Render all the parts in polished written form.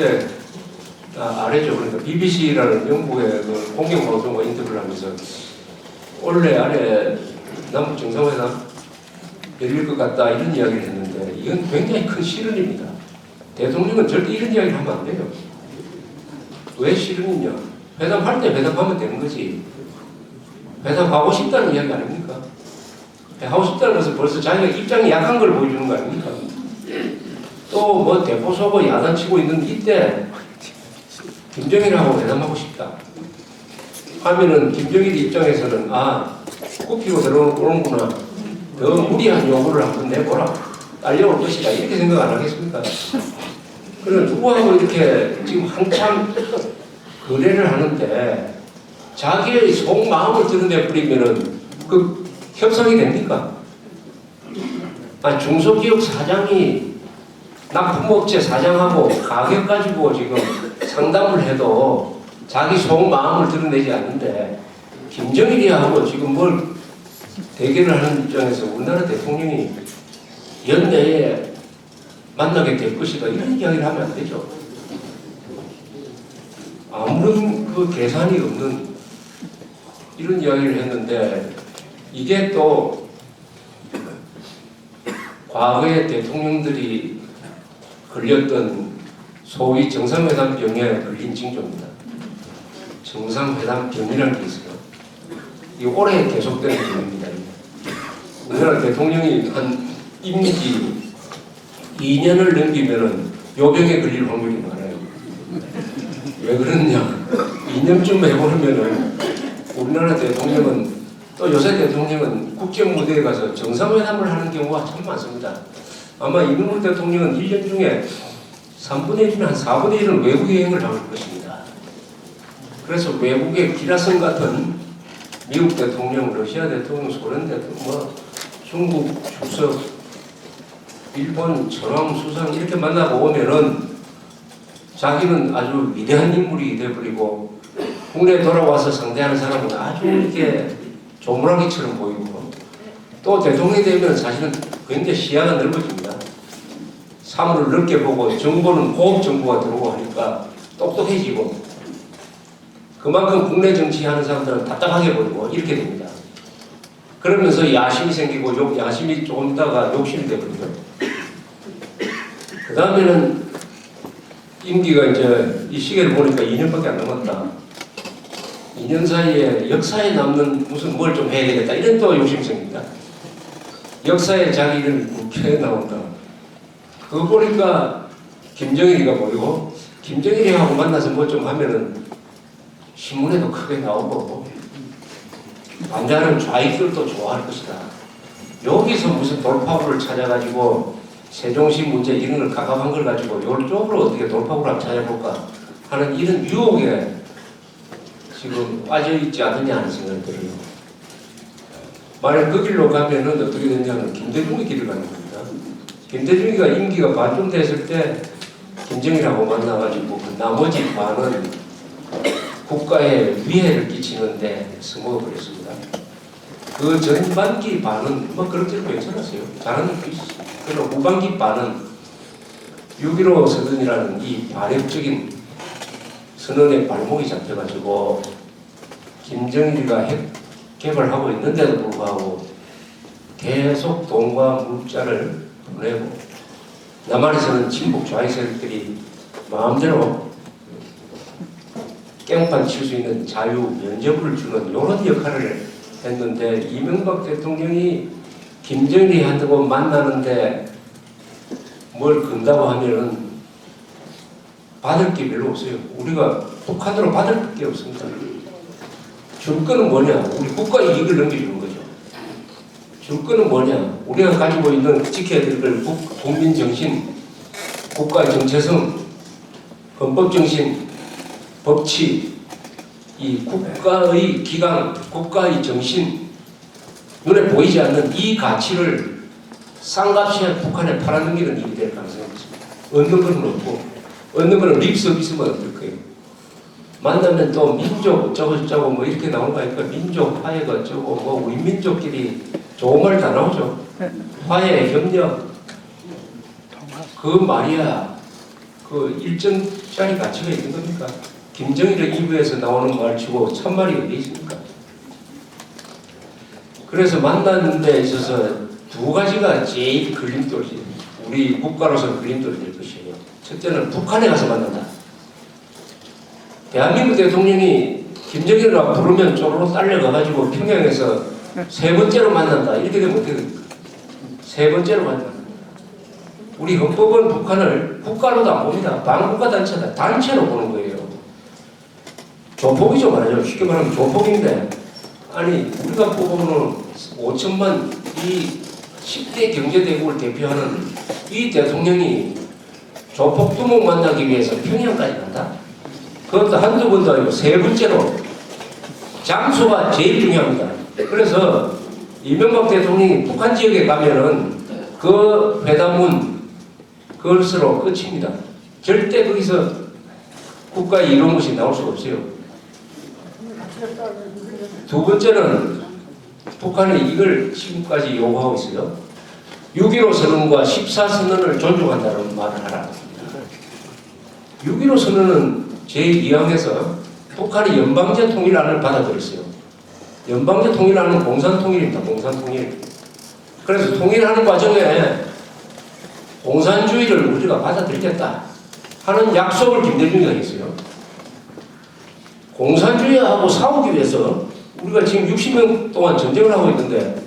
네, 아래죠. 그러니까 BBC라는 영국의 그 공영방송과 인터뷰를 하면서 원래 아래 남북 정상회담 열릴 것 같다 이런 이야기를 했는데 이건 굉장히 큰 실언입니다. 대통령은 절대 이런 이야기를 하면 안 돼요. 왜 실언이냐? 회담할 때 회담하면 되는 거지. 회담하고 싶다는 이야기 아닙니까? 하고 싶다는 것은 벌써 자기가 입장이 약한 걸 보여주는 거 아닙니까? 또 뭐 대포소고 야단치고 있는 이때 김정일하고 회담하고 싶다 하면은 김정일 입장에서는 굽히고 들어오는구나, 더 무리한 요구를 한번 내보라, 딸려올 것이다 이렇게 생각 안 하겠습니까? 그럼 누구하고 이렇게 지금 한참 거래를 하는데 자기의 속마음을 드러내 버리면은 그 협상이 됩니까? 중소기업 사장이 납품업체 사장하고 가격 가지고 지금 상담을 해도 자기 속마음을 드러내지 않는데 김정일이하고 지금 뭘 대결을 하는 입장에서 우리나라 대통령이 연내에 만나게 될 것이다 이런 이야기를 하면 안 되죠. 아무런 그 계산이 없는 이런 이야기를 했는데 이게 또 과거의 대통령들이 걸렸던 소위 정상회담병에 걸린 징조입니다. 정상회담병이라는 게 있어요. 이 오래 계속되는 병입니다. 우리나라 대통령이 한 임기 2년을 넘기면은 요 병에 걸릴 확률이 많아요. 왜 그러냐? 2년쯤 해보면은 우리나라 대통령은 또 요새 대통령은 국정 무대에 가서 정상회담을 하는 경우가 참 많습니다. 아마 이명박 대통령은 1년 중에 3분의 1이나 한 4분의 1은 외국 여행을 하고 있을 것입니다. 그래서 외국의 기라성 같은 미국 대통령, 러시아 대통령, 소련 대통령, 중국 주석, 일본 전황 수상 이렇게 만나고 오면은 자기는 아주 위대한 인물이 되어버리고 국내에 돌아와서 상대하는 사람은 아주 이렇게 조물아기처럼 보이고 또 대통령이 되면 사실은 굉장히 시야가 넓어집니다. 사물을 넓게 보고 정보는 고급 정보가 들어오고 하니까 똑똑해지고 그만큼 국내 정치하는 사람들은 답답하게 보이고 이렇게 됩니다. 그러면서 야심이 생기고 야심이 조금 있다가 욕심이 되거든요. 그 다음에는 임기가 이제 이 시계를 보니까 2년밖에 안 남았다. 2년 사이에 역사에 남는 무슨 뭘 좀 해야 되겠다 이런 또 욕심이 생깁니다. 역사에 자기 이름이 국회에 나온다. 그거 보니까 김정일이가 보이고 김정일이하고 만나서 뭐 좀 하면은 신문에도 크게 나오고 반대하는 좌익들도 좋아할 것이다. 여기서 무슨 돌파구를 찾아가지고 세종시 문제 이런 걸 가감한 걸 가지고 이쪽으로 어떻게 돌파구를 찾아볼까 하는 이런 유혹에 지금 빠져있지 않느냐 하는 생각이 들어요. 만약 그 길로 가면은 어떻게 되냐면 김대중의 길을 가는 겁니다. 김대중이가 임기가 반쯤 됐을 때 김정일하고 만나가지고 그 나머지 반은 국가에 위해를 끼치는데 써먹어버렸습니다. 그 전반기 반은 뭐 그렇게 괜찮았어요. 잘하는 게 있었어요. 그리고 후반기 반은 6.15 선언이라는 이 반역적인 선언에 발목이 잡혀가지고 김정일이가 핵 개발하고 있는데도 불구하고 계속 돈과 물자를 보내고 남한에서는 진보 좌익 세력들이 마음대로 깽판 칠 수 있는 자유 면죄부를 주는 이런 역할을 했는데 이명박 대통령이 김정일이하고 만나는데 뭘 건다고 하면은 받을 게 별로 없어요. 우리가 북한으로 받을 게 없습니다. 줄 거는 뭐냐? 우리 국가 이익을 넘겨주는 거죠. 줄 거는 뭐냐? 우리가 가지고 있는 지켜야 될 걸 국민 정신, 국가의 정체성, 헌법 정신, 법치, 이 국가의 기강, 국가의 정신, 눈에 보이지 않는 이 가치를 싼값에 북한에 팔아넘기는 일이 될 가능성이 있습니다. 얻는 건 없고, 얻는 거는 립 서비스만 얻을 거예요. 만나면 또 민족 어쩌고 뭐 이렇게 나온 거 아니까 민족 화해가 어쩌고 뭐 우리 민족끼리 좋은 말 다 나오죠. 화해, 협력. 그 말이야 그 일정 자리 가치가 있는 겁니까? 김정일의 입에서 나오는 말치고 참말이 어디 있습니까? 그래서 만나는 데 있어서 두 가지가 제일 걸림돌이, 우리 국가로서 걸림돌이 될 것이에요. 첫째는 북한에 가서 만난다. 대한민국 대통령이 김정일이라 부르면 쪼르르 딸려가가지고 평양에서 세 번째로 만난다. 이렇게 되면 어떻게 됩니까? 세 번째로 만난다. 우리 헌법은 북한을 국가로도 안 봅니다. 반국가 단체다. 단체로 보는 거예요. 조폭이죠 말이죠. 쉽게 말하면 조폭인데, 아니 우리가 뽑아오는 5천만 이 10대 경제대국을 대표하는 이 대통령이 조폭 두목 만나기 위해서 평양까지 간다? 그것도 한두 번도 아니고 세 번째로. 장소가 제일 중요합니다. 그래서 이명박 대통령이 북한 지역에 가면은 그 회담은 그것으로 끝입니다. 절대 거기서 국가의 이런 것이 나올 수가 없어요. 두 번째는 북한이 이걸 지금까지 요구하고 있어요. 6.15 선언과 14선언을 존중한다는 말을 하라. 6.15 선언은 제2항에서 북한이 연방제 통일안을 받아들였어요. 연방제 통일안은 공산통일입니다. 공산통일. 그래서 통일하는 과정에 공산주의를 우리가 받아들이겠다 하는 약속을 김대중이가 했어요. 공산주의하고 싸우기 위해서 우리가 지금 60년 동안 전쟁을 하고 있는데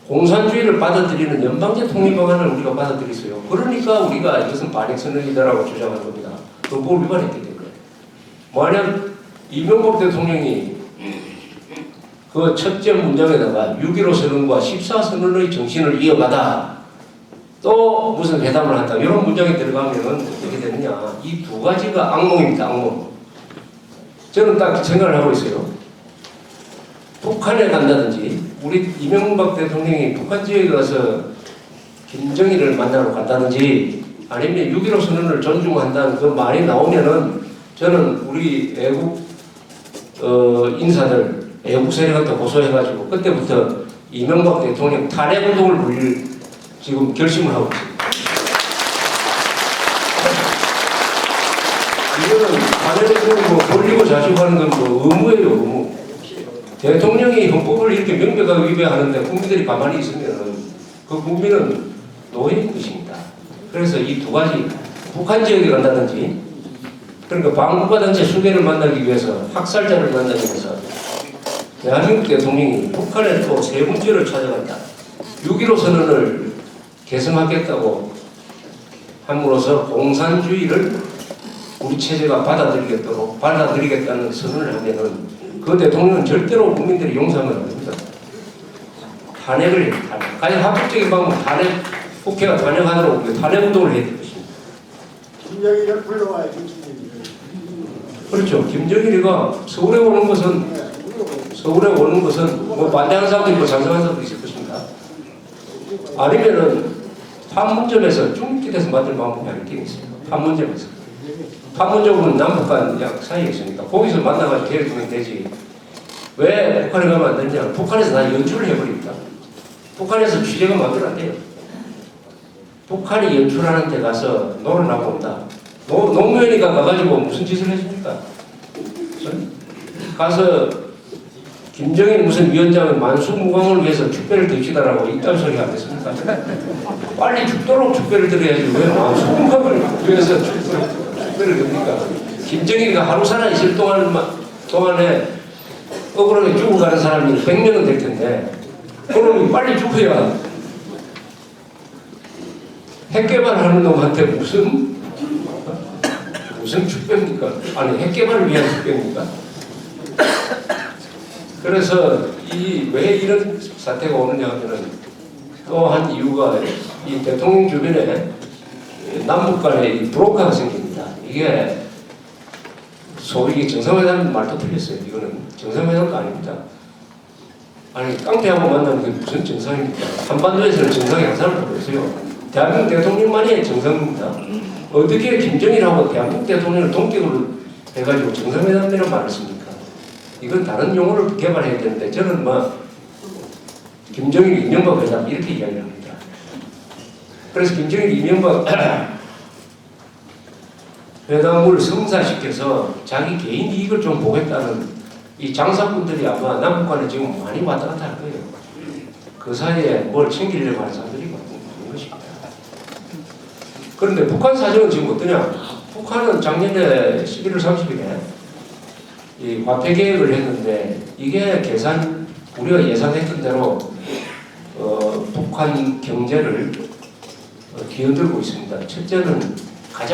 공산주의를 받아들이는 연방제 통일 방안을 우리가 받아들였어요. 그러니까 우리가 이것은 반역선언이다라고 주장하는 겁니다. 헌법을 위반했기 때문에. 만약 이명박 대통령이 그 첫째 문장에다가 6.15 선언과 14선언의 정신을 이어가다 또 무슨 회담을 한다 이런 문장이 들어가면 어떻게 되느냐, 이 두 가지가 악몽입니다. 악몽. 저는 딱 생각을 하고 있어요. 북한에 간다든지 우리 이명박 대통령이 북한 지역에 가서 김정일을 만나러 간다든지 아니면 6.15 선언을 존중한다는 그 말이 나오면은 저는 우리 애국 인사들 애국 세력한테 고소해가지고 그때부터 이명박 대통령 탄핵 운동을 벌일 지금 결심을 하고 있습니다. 이거는 탄핵 운동을 뭐 벌리고 자식하는 건 뭐 의무예요, 의무. 대통령이 헌법을 이렇게 명백하게 위배하는데 국민들이 가만히 있으면 그 국민은 노예인 것입니다. 그래서 이 두 가지, 북한 지역에 간다든지, 그러니까 반국가 단체 수개를 만나기 위해서, 학살자를 만나기 위해서 대한민국 대통령이 북한에 또 세 번째를 찾아간다. 6.15 선언을 계승하겠다고 함으로써 공산주의를 우리 체제가 받아들이겠다는 선언을 하면은 그 대통령은 절대로 국민들이 용서하면 안 됩니다. 탄핵을 해요, 탄핵. 가장 합법적인 방법은 탄핵, 국회가 탄핵하도록 탄핵 운동을 해야 될 것입니다. 김정일을 불러와야지, 그렇죠. 김정일이가 서울에 오는 것은 뭐 반대하는 사람도 있고 찬성하는 사람도 있을 것입니다. 아니면은 판문점에서 중립기에서 만들 방법이 있긴 있어요. 판문점에서. 판문점은 남북 간 약 사이에 있으니까 거기서 만나가지고 계획하면 되지. 왜 북한에 가면 안 되냐? 북한에서 다 연출을 해버립니다. 북한에서 취재가 마음대로 안 돼요. 북한이 연출하는 데 가서 놀으라고 온다. 노무현이가 가가지고 무슨 짓을 했습니까? 가서 김정일 무슨 위원장은 만수무강을 위해서 축배를 듭시다라고 이딴 소리 안 했습니까? 빨리 죽도록 축배를 드려야지 왜 만수무강을 위해서 축배를 듭니까? 김정일이가 하루 살아 있을 동안에 억울하게 죽어가는 사람이 100명은 될 텐데 그러면 빨리 죽어야 핵 개발하는 놈한테 무슨 축배입니까? 아니 핵 개발을 위한 축배입니까? 그래서 왜 이런 사태가 오느냐 하면은 또 한 이유가 이 대통령 주변에 남북 간에 이 브로커가 생깁니다. 이게 소위 정상회담 말도 틀렸어요. 이거는 정상회담도 아닙니다. 아니 깡패하고 만나는 게 무슨 정상입니까? 한반도에서는 정상이 한 사람도 없어요. 대한민국 대통령만이 정상입니다. 어떻게 김정일하고 대한민국 대통령을 동격으로 해가지고 정상회담이라는 말을 씁니까? 이건 다른 용어를 개발해야 되는데 저는 김정일, 이명박 회담 이렇게 이야기를 합니다. 그래서 김정일, 이명박 배당물 성사시켜서 자기 개인 이익을 좀 보겠다는 이 장사꾼들이 아마 남북한에 지금 많이 왔다 갔다 할 거예요. 그 사이에 뭘 챙기려고 하는 사람들이 많은 것입니다. 그런데 북한 사정은 지금 어떠냐? 북한은 작년에 11월 30일에 이 화폐 계획을 했는데 이게 우리가 예상했던 대로 북한 경제를 뒤흔들고 있습니다. 첫째는